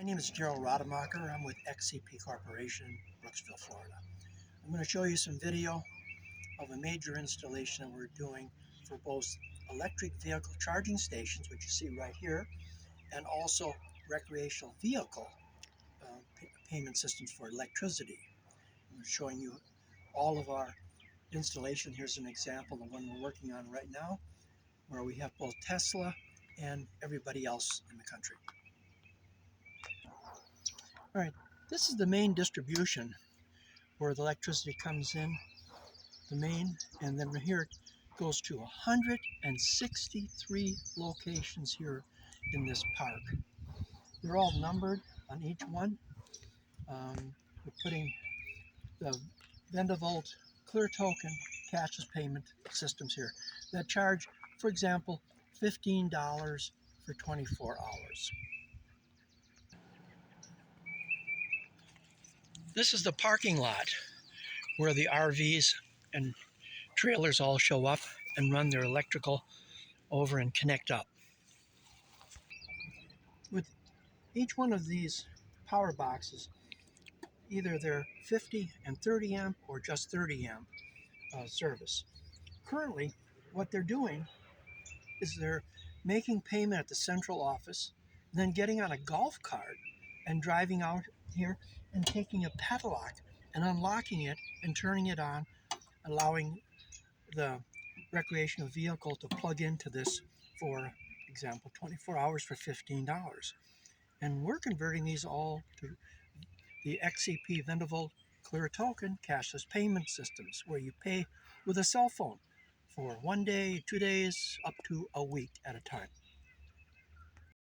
name is Gerald Rademacher. I'm with XCP Corporation, Brooksville, Florida. I'm going to show you some video of a major installation that we're doing for both electric vehicle charging stations, which you see right here, and also recreational vehicle payment systems for electricity. I'm showing you all of our installation. Here's an example, the one we're working on right now, where we have both Tesla and everybody else in the country. All right, this is the main distribution where the electricity comes in, the main, and then here it goes to 163 locations here in this park. They're all numbered on each one. We're putting the VendaVolt clear token cashless payment systems here that charge, for example, $15 for 24 hours. This is the parking lot where the RVs and trailers all show up and run their electrical over and connect up. With each one of these power boxes, either they're 50 and 30 amp or just 30 amp service. Currently, what they're doing is they're making payment at the central office, then getting on a golf cart and driving out here and taking a padlock and unlocking it and turning it on, allowing the recreational vehicle to plug into this for example 24 hours for $15. And we're converting these all to the XCP VendaVolt clear token cashless payment systems, where you pay with a cell phone for 1 day, 2 days, up to a week at a time.